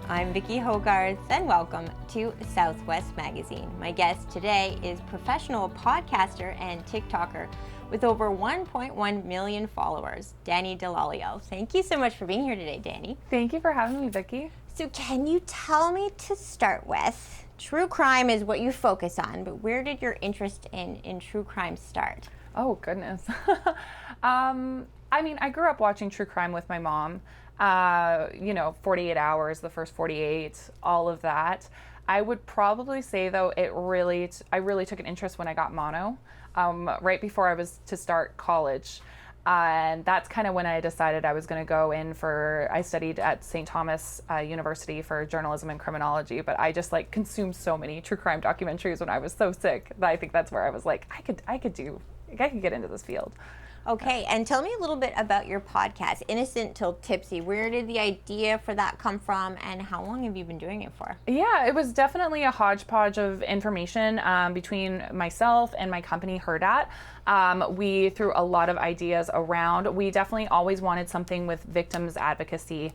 I'm Vicki Hogarth, and welcome to Southwest Magazine. My guest today is professional podcaster and TikToker with over 1.1 million followers, Dell'Olio. Thank you so much for being here today, Danny. Thank you for having me, Vicki. So can you tell me to start with, true crime is what you focus on, but where did your interest in true crime start? Oh, goodness. I grew up watching true crime with my mom. 48 Hours, the first 48, all of that. I would probably say, though, I really took an interest when I got mono, right before I was to start college. And that's kind of when I decided I was going to go in I studied at St. Thomas University for journalism and criminology, but I just consumed so many true crime documentaries when I was so sick that I think that's where I was like, I could get into this field. Okay, and tell me a little bit about your podcast, Innocent Till Tipsy. Where did the idea for that come from, and how long have you been doing it for? Yeah, it was definitely a hodgepodge of information between myself and my company, Herdat. We threw a lot of ideas around. We definitely always wanted something with victims advocacy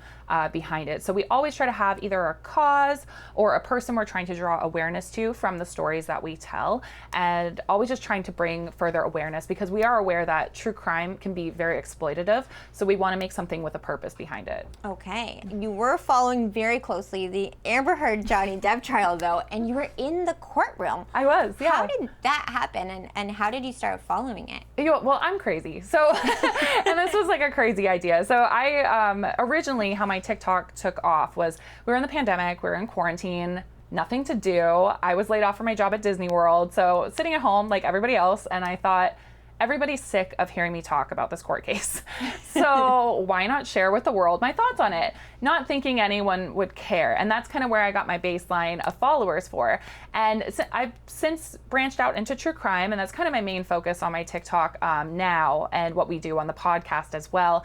behind it. So we always try to have either a cause or a person we're trying to draw awareness to from the stories that we tell, and always just trying to bring further awareness, because we are aware that true crime can be very exploitative. So we want to make something with a purpose behind it. Okay. You were following very closely the Amber Heard Johnny Depp trial, though, and you were in the courtroom. I was, yeah. How did that happen, and how did you start following it? Well, I'm crazy. So, and this was a crazy idea. So I, originally how my TikTok took off was, we were in the pandemic, we were in quarantine, nothing to do. I was laid off from my job at Disney World. So sitting at home like everybody else. And I thought, everybody's sick of hearing me talk about this court case. So why not share with the world my thoughts on it? Not thinking anyone would care. And that's kind of where I got my baseline of followers for. And I've since branched out into true crime, and that's kind of my main focus on my TikTok now, and what we do on the podcast as well.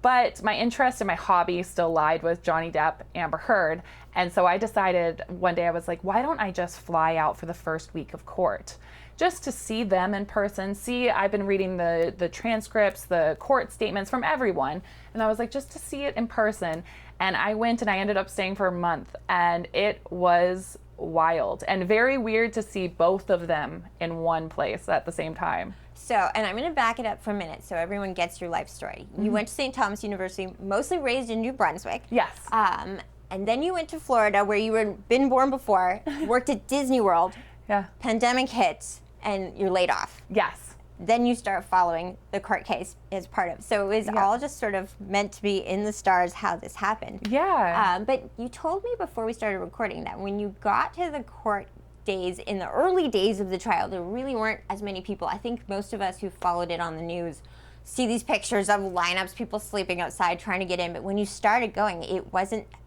But my interest and my hobby still lied with Johnny Depp, Amber Heard. And so I decided one day, I was like, why don't I just fly out for the first week of court? Just to see them in person. I've been reading the transcripts, the court statements from everyone. And I was like, just to see it in person. And I went and I ended up staying for a month. And it was wild and very weird to see both of them in one place at the same time. So, and I'm going to back it up for a minute so everyone gets your life story. Mm-hmm. You went to St. Thomas University, mostly raised in New Brunswick. Yes. And then you went to Florida, where you had been born before, worked at Disney World. Yeah. Pandemic hits, and you're laid off. Yes. Then you start following the court case as part of it. So it was all just sort of meant to be in the stars how this happened. Yeah. But you told me before we started recording that when you got to the court days, in the early days of the trial, there really weren't as many people. I think most of us who followed it on the news see these pictures of lineups, people sleeping outside trying to get in. But when you started going, it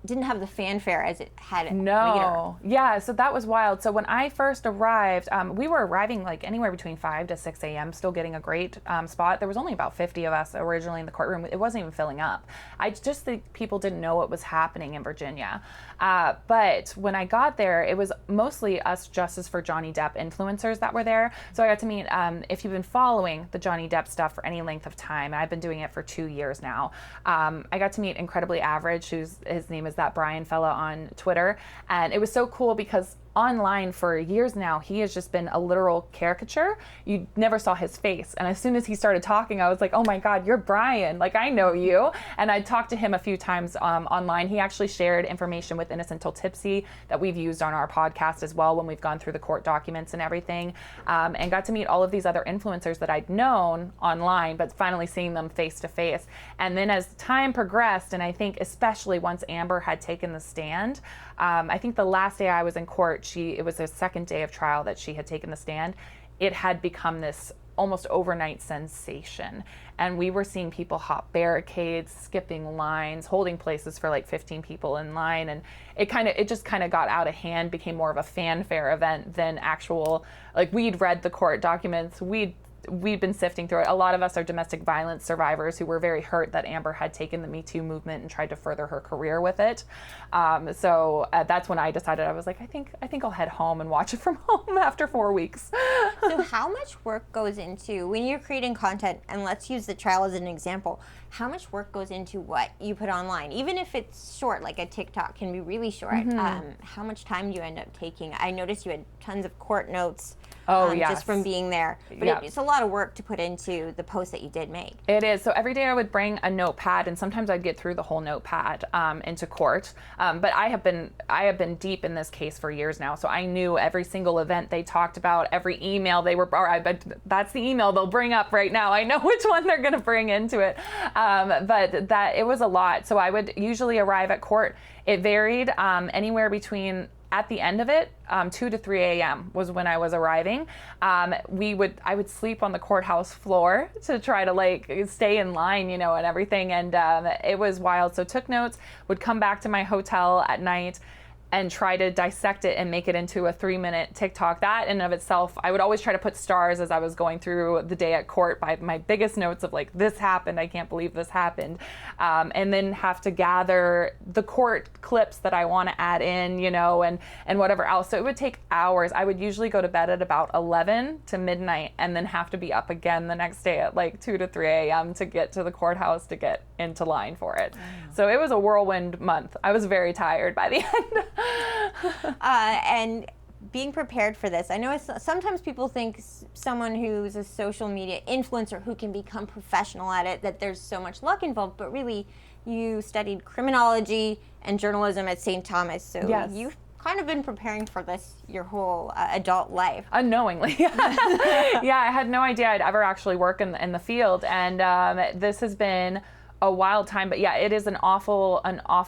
didn't have the fanfare as it had later. No. Yeah, so that was wild. So when I first arrived, we were arriving anywhere between 5 to 6 a.m., still getting a great spot. There was only about 50 of us originally in the courtroom. It wasn't even filling up. I just think people didn't know what was happening in Virginia. But when I got there, it was mostly us Justice for Johnny Depp influencers that were there. So I got to meet, if you've been following the Johnny Depp stuff for any length of time, and I've been doing it for 2 years now, I got to meet Incredibly Average, his name is that Brian fella on Twitter. And it was so cool because online for years now, he has just been a literal caricature. You never saw his face. And as soon as he started talking, I was like, oh my God, you're Brian. I know you. And I talked to him a few times online. He actually shared information with Innocent Till Tipsy that we've used on our podcast as well when we've gone through the court documents and everything, and got to meet all of these other influencers that I'd known online, but finally seeing them face to face. And then as time progressed, and I think especially once Amber had taken the stand, I think the last day I was in court, it was the second day of trial that she had taken the stand. It had become this almost overnight sensation. And we were seeing people hop barricades, skipping lines, holding places for 15 people in line. And it just kind of got out of hand, became more of a fanfare event than actual, we'd read the court documents, we'd we've been sifting through it. A lot of us are domestic violence survivors who were very hurt that Amber had taken the Me Too movement and tried to further her career with it. So that's when I decided, I was like, I think I'll head home and watch it from home after 4 weeks. So how much work goes into, when you're creating content, and let's use the trial as an example, how much work goes into what you put online? Even if it's short, like a TikTok can be really short, how much time do you end up taking? I noticed you had tons of court notes. Yes. Just from being there. But it's a lot of work to put into the post that you did make. It is. So every day I would bring a notepad, and sometimes I'd get through the whole notepad into court. But I have been deep in this case for years now, so I knew every single event they talked about, every email they were. But that's the email they'll bring up right now. I know which one they're going to bring into it. But that it was a lot. So I would usually arrive at court. It varied anywhere between, at the end of it, 2 to 3 a.m. was when I was arriving. I would sleep on the courthouse floor to try to stay in line, and everything. And it was wild. So took notes, would come back to my hotel at night and try to dissect it and make it into a 3-minute TikTok. That in and of itself, I would always try to put stars as I was going through the day at court by my biggest notes of this happened, I can't believe this happened. And then have to gather the court clips that I want to add in, and whatever else. So it would take hours. I would usually go to bed at about 11 to midnight and then have to be up again the next day at 2 to 3 a.m. to get to the courthouse to get into line for it. So it was a whirlwind month. I was very tired by the end. And being prepared for this, I know sometimes people think someone who's a social media influencer who can become professional at it, that there's so much luck involved, but really you studied criminology and journalism at St. Thomas, so yes. You've kind of been preparing for this your whole adult life. Unknowingly. Yeah, I had no idea I'd ever actually work in the field, and this has been a wild time, but yeah, it is an awful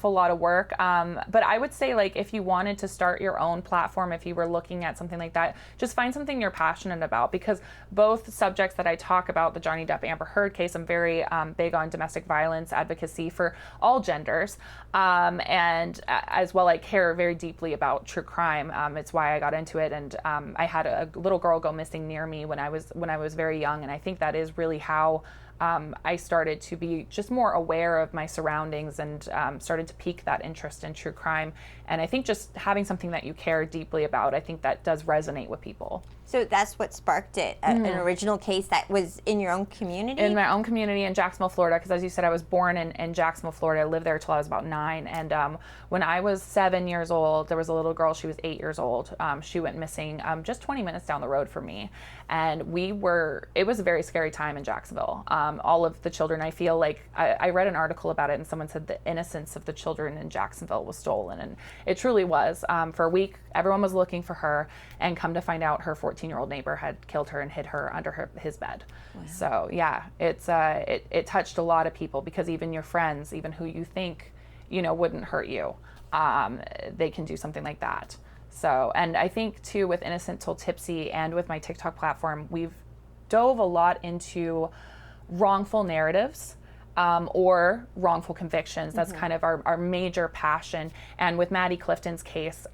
lot of work. But I would say, if you wanted to start your own platform, if you were looking at something like that, just find something you're passionate about, because both subjects that I talk about, the Johnny Depp Amber Heard case, I'm very big on domestic violence advocacy for all genders, and as well, I care very deeply about true crime. It's why I got into it, and I had a little girl go missing near me when I was very young, and I think that is really how I started to be just more aware of my surroundings, and started to pique that interest in true crime. And I think just having something that you care deeply about, I think that does resonate with people. So that's what sparked it, an original case that was in your own community? In my own community in Jacksonville, Florida, because as you said, I was born in Jacksonville, Florida. I lived there till I was about 9. And when I was 7 years old, there was a little girl, she was 8 years old. She went missing just 20 minutes down the road from me. And it was a very scary time in Jacksonville. All of the children, I feel like, I read an article about it, and someone said the innocence of the children in Jacksonville was stolen. And it truly was. For a week, everyone was looking for her, and come to find out, her 14-year-old neighbor had killed her and hid her under his bed. Wow. So yeah, it touched a lot of people, because even your friends, even who you think wouldn't hurt you, they can do something like that. So, and I think too, with Innocent Till Tipsy and with my TikTok platform, we've dove a lot into wrongful narratives, or wrongful convictions. That's kind of our major passion. And with Maddie Clifton's case,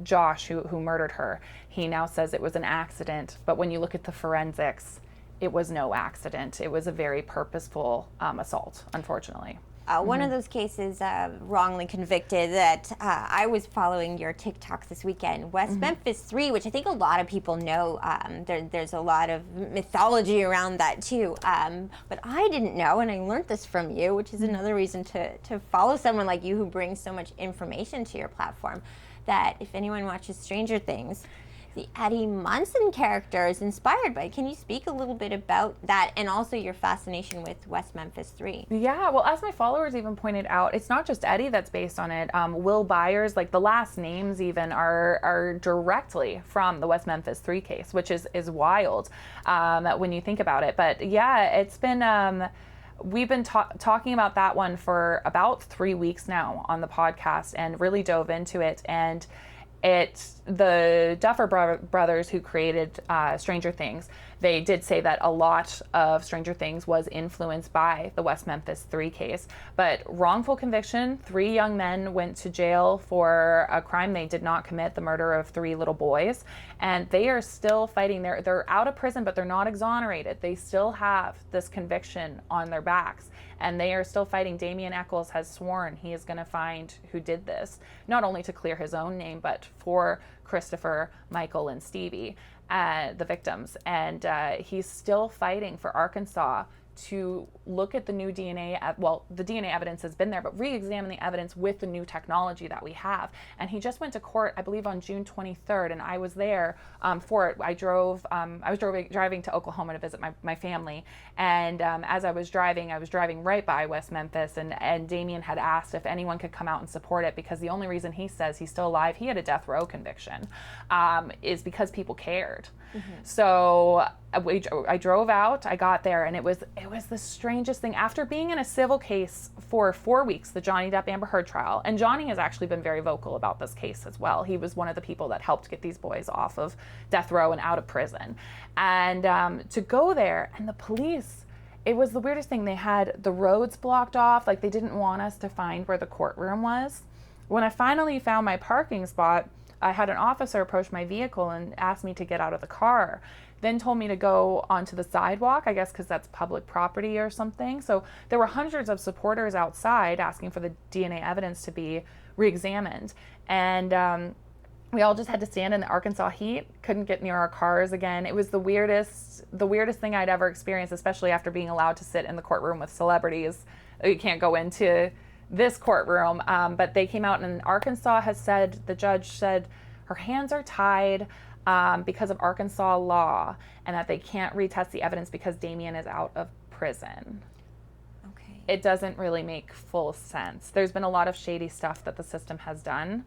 Josh, who murdered her, he now says it was an accident. But when you look at the forensics, it was no accident. It was a very purposeful assault, unfortunately. One of those cases wrongly convicted that I was following your TikTok this weekend, West Memphis 3, which I think a lot of people know. There's a lot of mythology around that too. But I didn't know, and I learned this from you, which is another reason to follow someone like you who brings so much information to your platform, that if anyone watches Stranger Things, the Eddie Munson character is inspired by. Can you speak a little bit about that, and also your fascination with West Memphis 3? Yeah, well, as my followers even pointed out, it's not just Eddie that's based on it. Will Byers, the last names even are directly from the West Memphis 3 case, which is wild when you think about it. But yeah, it's been... We've been talking about that one for about 3 weeks now on the podcast, and really dove into it. And it's the Duffer brothers who created Stranger Things. They did say that a lot of Stranger Things was influenced by the West Memphis 3 case. But wrongful conviction, 3 young men went to jail for a crime they did not commit, the murder of 3 little boys. And they are still fighting. They're out of prison, but they're not exonerated. They still have this conviction on their backs. And they are still fighting. Damien Echols has sworn he is going to find who did this, not only to clear his own name, but for Christopher, Michael, and Stevie, the victims. And he's still fighting for Arkansas to look at the new DNA, the DNA evidence has been there, but re-examine the evidence with the new technology that we have. And he just went to court, I believe, on June 23rd, and I was there for it. I was driving to Oklahoma to visit my family, and as I was driving right by West Memphis, and Damien had asked if anyone could come out and support it, because the only reason he says he's still alive, he had a death row conviction, is because people cared. Mm-hmm. So I drove out, I got there, and it was the strangest thing. After being in a civil case for 4 weeks, the Johnny Depp Amber Heard trial, and Johnny has actually been very vocal about this case as well. He was one of the people that helped get these boys off of death row and out of prison. And to go there, and the police, it was the weirdest thing. They had the roads blocked off, like they didn't want us to find where the courtroom was. When I finally found my parking spot, I had an officer approach my vehicle and asked me to get out of the car, then told me to go onto the sidewalk, I guess because that's public property or something. So there were hundreds of supporters outside asking for the DNA evidence to be re-examined. And we all just had to stand in the Arkansas heat, couldn't get near our cars again. It was the weirdest thing I'd ever experienced, especially after being allowed to sit in the courtroom with celebrities. You can't go into this courtroom, but they came out, and Arkansas the judge said her hands are tied because of Arkansas law, and that they can't retest the evidence because Damien is out of prison. Okay. It doesn't really make full sense. There's been a lot of shady stuff that the system has done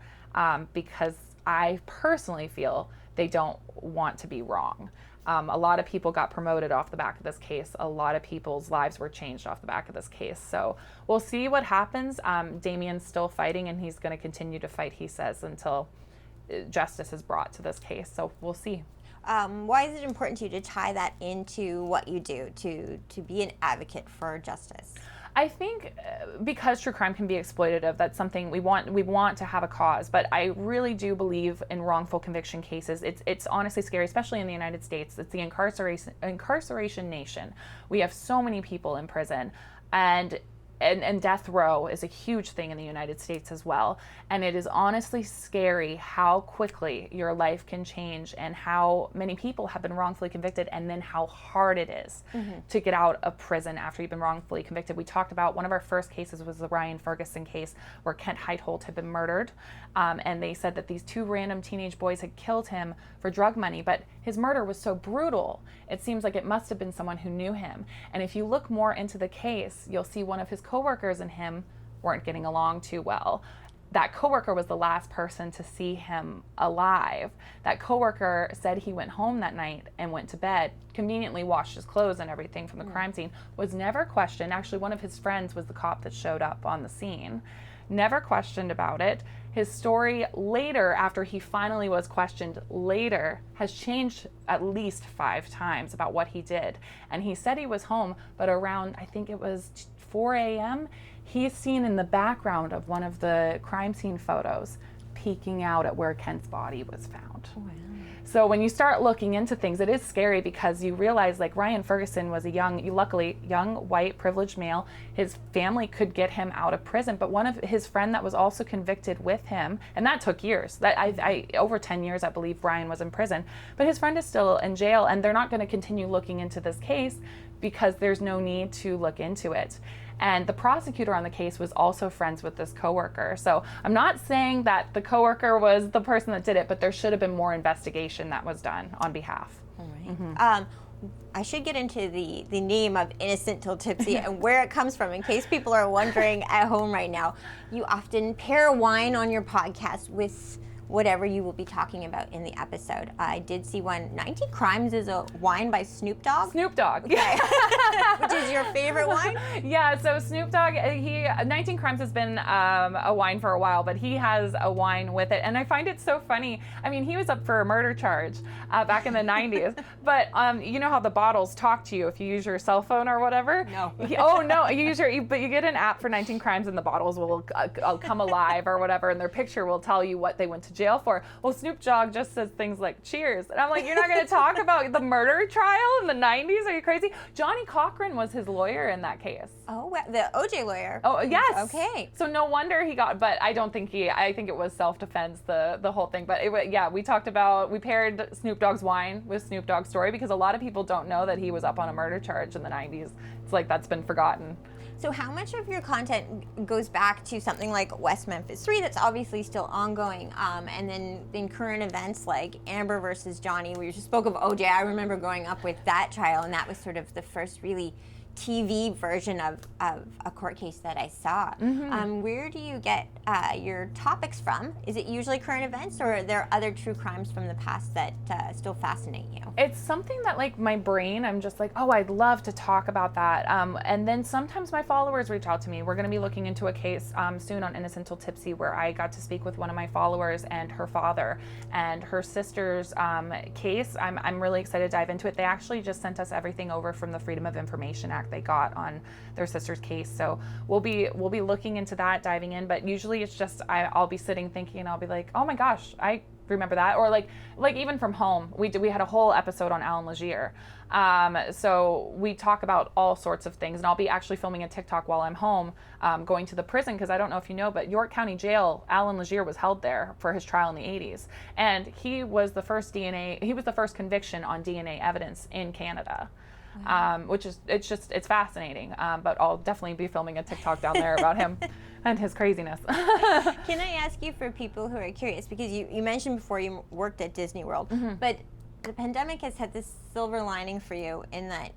because I personally feel they don't want to be wrong. A lot of people got promoted off the back of this case. A lot of people's lives were changed off the back of this case. So we'll see what happens. Damien's still fighting, and he's going to continue to fight, he says, until justice is brought to this case. So we'll see. Why is it important to you to tie that into what you do, to be an advocate for justice? I think because true crime can be exploitative, that's something we want to have a cause. But I really do believe in wrongful conviction cases. It's honestly scary, especially in the United States. It's the incarceration nation. We have so many people in prison, and death row is a huge thing in the United States as well. And it is honestly scary how quickly your life can change, and how many people have been wrongfully convicted, and then how hard it is to get out of prison after you've been wrongfully convicted. We talked about one of our first cases was the Ryan Ferguson case, where Kent Heitholt had been murdered. And they said that these 2 random teenage boys had killed him for drug money, but his murder was so brutal, it seems like it must have been someone who knew him. And if you look more into the case, you'll see one of his coworkers and him weren't getting along too well. That coworker was the last person to see him alive. That coworker said he went home that night and went to bed, conveniently washed his clothes and everything from the crime scene, was never questioned. Actually, one of his friends was the cop that showed up on the scene. Never questioned about it. His story later, after he finally was questioned later, has changed at least 5 times about what he did. And he said he was home, but around, I think it was 4 a.m., he's seen in the background of one of the crime scene photos peeking out at where Kent's body was found. Wow. So when you start looking into things, it is scary, because you realize, like, Ryan Ferguson was luckily young, white, privileged male. His family could get him out of prison, but one of his friend that was also convicted with him, and that took years. Over 10 years, I believe Ryan was in prison, but his friend is still in jail, and they're not going to continue looking into this case because there's no need to look into it. And the prosecutor on the case was also friends with this coworker. So I'm not saying that the coworker was the person that did it, but there should have been more investigation that was done on behalf. All right. I should get into the name of Innocent Till Tipsy and where it comes from, in case people are wondering at home right now. You often pair wine on your podcast with whatever you will be talking about in the episode. I did see one, 19 Crimes is a wine by Snoop Dogg. Snoop Dogg. Okay. Which is your favorite wine? Yeah, so Snoop Dogg, 19 Crimes has been a wine for a while, but he has a wine with it. And I find it so funny. I mean, he was up for a murder charge back in the 90s. But you know how the bottles talk to you if you use your cell phone or whatever? No. Oh, no, but you get an app for 19 Crimes and the bottles will come alive or whatever, and their picture will tell you what they went to jail for. Well, Snoop Dogg just says things like, cheers. And I'm like, you're not going to talk about the murder trial in the 90s? Are you crazy? Johnny Cochran was his lawyer in that case. Oh, the OJ lawyer. Oh, yes. Okay. So no wonder he got, but I think it was self-defense, the whole thing. But we paired Snoop Dogg's wine with Snoop Dogg's story because a lot of people don't know that he was up on a murder charge in the 90s. It's like that's been forgotten. So how much of your content goes back to something like West Memphis 3 that's obviously still ongoing, and then in current events like Amber versus Johnny, we just spoke of OJ. I remember growing up with that trial, and that was sort of the first really TV version of a court case that I saw. Mm-hmm. Where do you get your topics from? Is it usually current events, or are there other true crimes from the past that still fascinate you? It's something that, like, my brain, I'm just like, oh, I'd love to talk about that. And then sometimes my followers reach out to me. We're going to be looking into a case soon on Innocent Till Tipsy where I got to speak with one of my followers and her father and her sister's case. I'm really excited to dive into it. They actually just sent us everything over from the Freedom of Information Act they got on their sister's case. So we'll be looking into that, diving in. But usually it's just I'll be sitting thinking, and I'll be like, oh my gosh, I remember that. Or like even from home, we had a whole episode on Alan Legier. So we talk about all sorts of things, and I'll be actually filming a TikTok while I'm home, going to the prison, because I don't know if you know, but York County Jail, Alan Legier was held there for his trial in the 80s, and he was the first conviction on DNA evidence in Canada. Which is, it's fascinating. But I'll definitely be filming a TikTok down there about him and his craziness. Can I ask you, for people who are curious, because you mentioned before you worked at Disney World, mm-hmm. but the pandemic has had this silver lining for you in that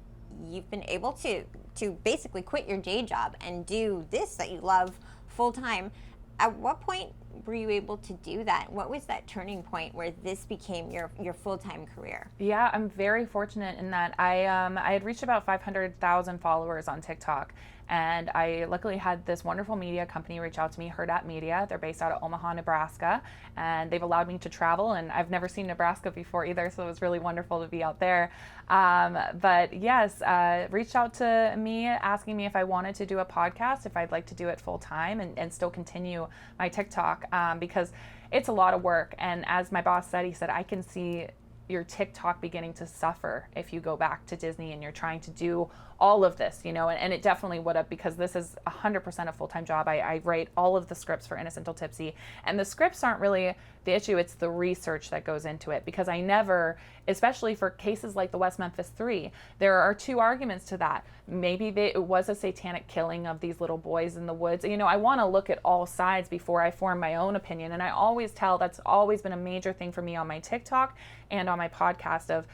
you've been able to basically quit your day job and do this that you love full time. At what point were you able to do that? What was that turning point where this became your full-time career? Yeah, I'm very fortunate in that I had reached about 500,000 followers on TikTok. And I luckily had this wonderful media company reach out to me, Hurrdat Media. They're based out of Omaha, Nebraska, and they've allowed me to travel. And I've never seen Nebraska before either, so it was really wonderful to be out there. But yes, reached out to me asking me if I wanted to do a podcast, if I'd like to do it full time and still continue my TikTok, because it's a lot of work. And as my boss said, he said, I can see your TikTok beginning to suffer if you go back to Disney and you're trying to do all of this, and it definitely would have, because this is 100% a full-time job. I write all of the scripts for Innocent Till Tipsy, and the scripts aren't really the issue, it's the research that goes into it, because I never, especially for cases like the West Memphis 3, there are two arguments to that. Maybe it was a satanic killing of these little boys in the woods. I want to look at all sides before I form my own opinion, and I always tell, that's always been a major thing for me on my TikTok and on my podcast of,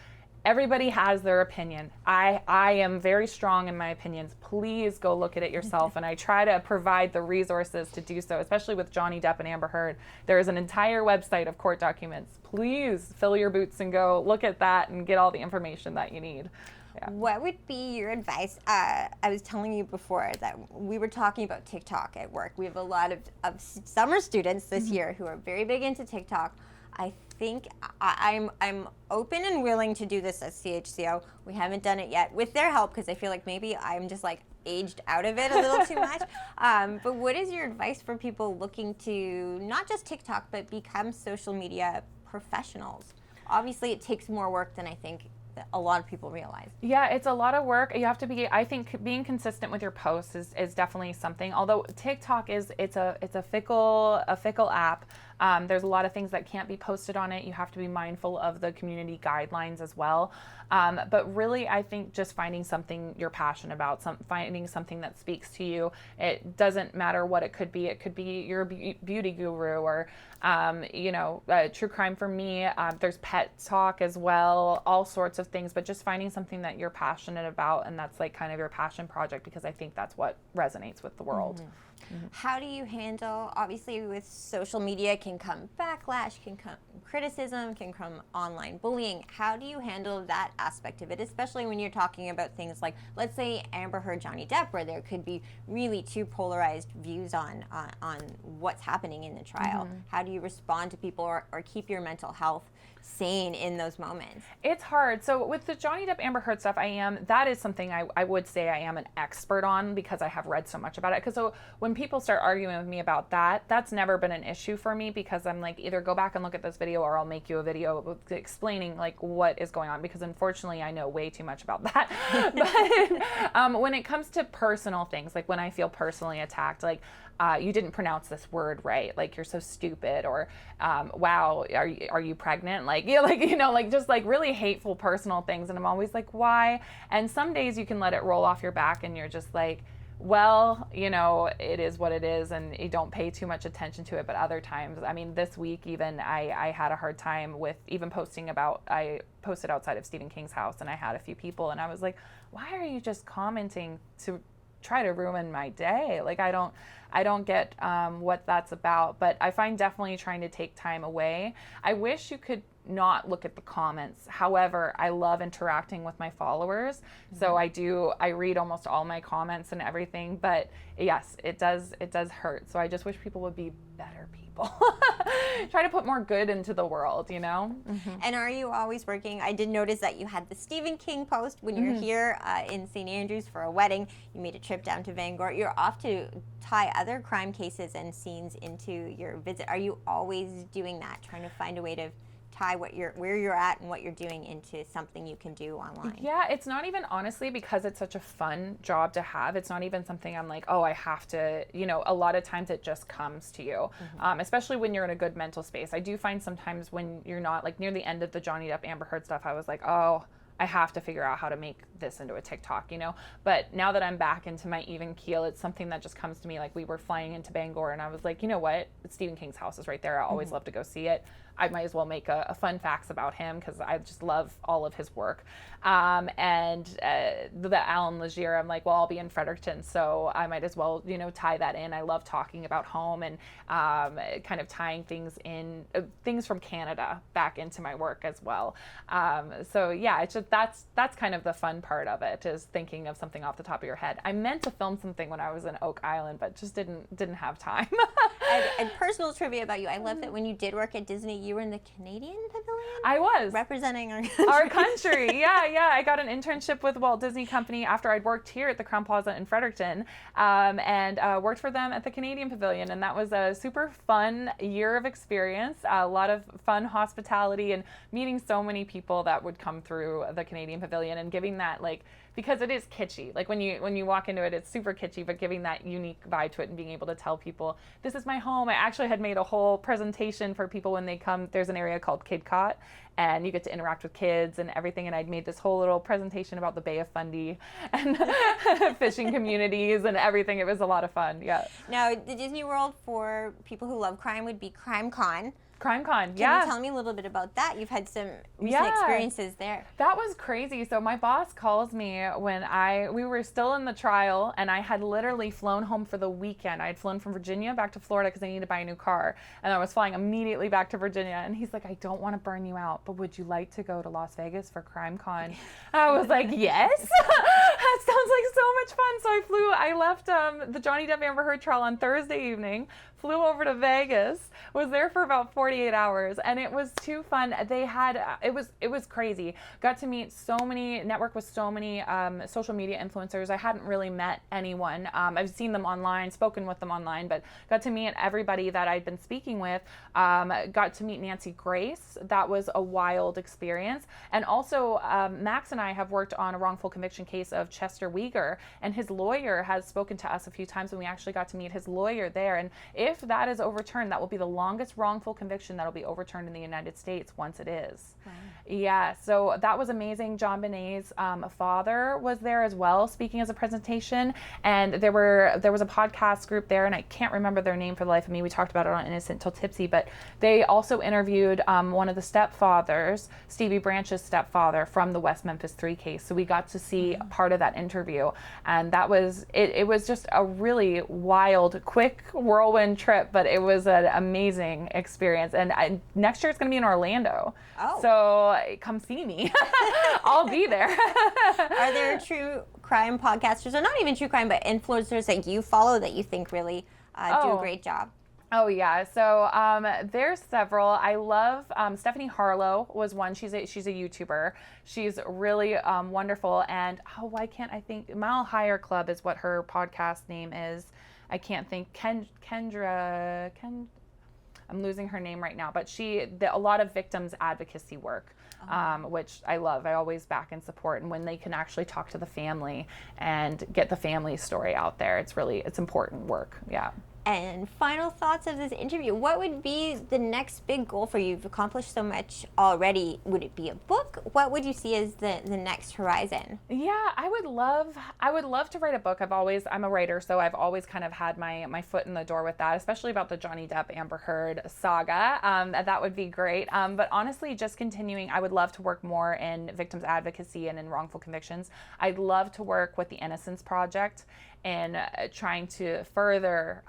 everybody has their opinion. I am very strong in my opinions. Please go look at it yourself. And I try to provide the resources to do so, especially with Johnny Depp and Amber Heard. There is an entire website of court documents. Please fill your boots and go look at that and get all the information that you need. Yeah. What would be your advice? I was telling you before that we were talking about TikTok at work. We have a lot of summer students this mm-hmm. year who are very big into TikTok. I think I'm open and willing to do this at CHCO. We haven't done it yet with their help, because I feel like maybe I'm just like aged out of it a little too much. But what is your advice for people looking to not just TikTok, but become social media professionals? Obviously, it takes more work than I think that a lot of people realize. Yeah, it's a lot of work. You have to be, I think being consistent with your posts is definitely something. Although TikTok it's a fickle app. There's a lot of things that can't be posted on it. You have to be mindful of the community guidelines as well. But really, I think just finding something you're passionate about, finding something that speaks to you. It doesn't matter what it could be. It could be you're a beauty guru, or true crime for me. There's pet talk as well. All sorts of of things, but just finding something that you're passionate about and that's like kind of your passion project, because I think that's what resonates with the world. How do you handle, obviously with social media can come backlash, can come criticism, can come online bullying. How do you handle that aspect of it, especially when you're talking about things like, let's say Amber Heard, Johnny Depp, where there could be really two polarized views on what's happening in the trial? How do you respond to people or keep your mental health sane in those moments? It's hard. So with the Johnny Depp Amber Heard stuff, that is something I would say I am an expert on, because I have read so much about it. Because so when people start arguing with me about that, that's never been an issue for me, because I'm like, either go back and look at this video or I'll make you a video explaining like what is going on, because unfortunately I know way too much about that. But when it comes to personal things, like when I feel personally attacked, like you didn't pronounce this word right, like you're so stupid, or wow, are you pregnant? Like, yeah, like, you know, like just like really hateful personal things. And I'm always like, why? And some days you can let it roll off your back and you're just like, well, you know, it is what it is, and you don't pay too much attention to it. But other times, I mean, this week even, I had a hard time with even posting about, I posted outside of Stephen King's house, and I had a few people, and I was like, why are you just commenting to try to ruin my day? Like, I don't get what that's about. But I find definitely trying to take time away. I wish you could not look at the comments. However, I love interacting with my followers. So I read almost all my comments and everything, but yes, it does hurt. So I just wish people would be better people. Try to put more good into the world, you know? And are you always working? I did notice that you had the Stephen King post when you're here in St. Andrews for a wedding. You made a trip down to Bangor. You're off to tie other crime cases and scenes into your visit. Are you always doing that, trying to find a way to tie where you're at and what you're doing into something you can do online? Yeah, it's not even, honestly, because it's such a fun job to have, it's not even something I'm like, oh, I have to, you know, a lot of times it just comes to you, especially when you're in a good mental space. I do find sometimes when you're not, like near the end of the Johnny Depp Amber Heard stuff, I was like, oh, I have to figure out how to make this into a TikTok, you know? But now that I'm back into my even keel, it's something that just comes to me. Like, we were flying into Bangor and I was like, you know what? Stephen King's house is right there. I always love to go see it. I might as well make a fun facts about him, because I just love all of his work. And the Alan Legier, I'm like, well, I'll be in Fredericton, so I might as well, you know, tie that in. I love talking about home and kind of tying things in, things from Canada back into my work as well. So yeah, it's just, that's kind of the fun part of it, is thinking of something off the top of your head. I meant to film something when I was in Oak Island, but just didn't have time. And personal trivia about you, I love that when you did work at Disney, you were in the Canadian Pavilion? I was. Representing our country. Our country, yeah. I got an internship with Walt Disney Company after I'd worked here at the Crown Plaza in Fredericton, and worked for them at the Canadian Pavilion. And that was a super fun year of experience, a lot of fun hospitality and meeting so many people that would come through the Canadian Pavilion, and giving that, like, because it is kitschy. Like when you walk into it, it's super kitschy, but giving that unique vibe to it and being able to tell people, this is my home. I actually had made a whole presentation for people when they come. There's an area called Kid Cot, and you get to interact with kids and everything. And I'd made this whole little presentation about the Bay of Fundy and fishing communities and everything. It was a lot of fun, yeah. Now, the Disney World for people who love crime would be Crime Con. CrimeCon, yeah. Can you tell me a little bit about that? You've had some recent experiences there. That was crazy. So my boss calls me when we were still in the trial, and I had literally flown home for the weekend. I had flown from Virginia back to Florida because I needed to buy a new car, and I was flying immediately back to Virginia. And he's like, I don't want to burn you out, but would you like to go to Las Vegas for CrimeCon? I was like, yes. That sounds like so much fun. So I left the Johnny Depp Amber Heard trial on Thursday evening, flew over to Vegas, was there for about 48 hours, and it was too fun. They had, it was crazy. Got to meet network with so many social media influencers. I hadn't really met anyone. I've seen them online, spoken with them online, but got to meet everybody that I'd been speaking with. Got to meet Nancy Grace. That was a wild experience. And also, Max and I have worked on a wrongful conviction case of Chester Weger, and his lawyer has spoken to us a few times, and we actually got to meet his lawyer there. And if that is overturned, that will be the longest wrongful conviction conviction that'll be overturned in the United States once it is. Wow. Yeah, so that was amazing. John Benet's father was there as well, speaking as a presentation, and there was a podcast group there, and I can't remember their name for the life of me. We talked about it on Innocent Till Tipsy, but they also interviewed one of the stepfathers, Stevie Branch's stepfather, from the West Memphis 3 case. So we got to see part of that interview, and that was it was just a really wild, quick whirlwind trip, but it was an amazing experience. And next year it's going to be in Orlando. Oh. So come see me. I'll be there. Are there true crime podcasters, or not even true crime, but influencers that you follow that you think really do a great job? Oh yeah, so there's several. I love Stephanie Harlow was one. She's a YouTuber. She's really wonderful. And why can't I think? Mile Higher Club is what her podcast name is. I can't think. Kendra. I'm losing her name right now, but a lot of victims advocacy work, which I love. I always back and support. And when they can actually talk to the family and get the family story out there, it's important work. Yeah. And final thoughts of this interview. What would be the next big goal for you? You've accomplished so much already. Would it be a book? What would you see as the next horizon? Yeah, I would love to write a book. I'm a writer, so I've always kind of had my foot in the door with that, especially about the Johnny Depp Amber Heard saga. That would be great. But honestly, just continuing, I would love to work more in victims advocacy and in wrongful convictions. I'd love to work with the Innocence Project and trying to further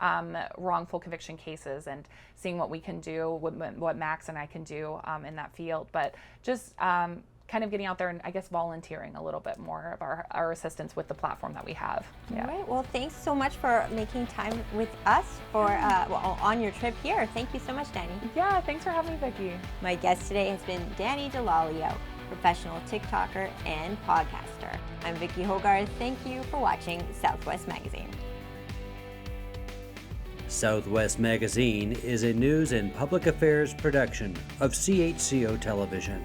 wrongful conviction cases and seeing what we can do, what Max and I can do in that field. But just kind of getting out there and I guess volunteering a little bit more of our assistance with the platform that we have. Yeah. All right. Well, thanks so much for making time with us on your trip here. Thank you so much, Danny. Yeah, thanks for having me, Vicki. My guest today has been Danny Dell'Olio, professional TikToker and podcaster. I'm Vicki Hogarth. Thank you for watching Southwest Magazine. Southwest Magazine is a news and public affairs production of CHCO Television.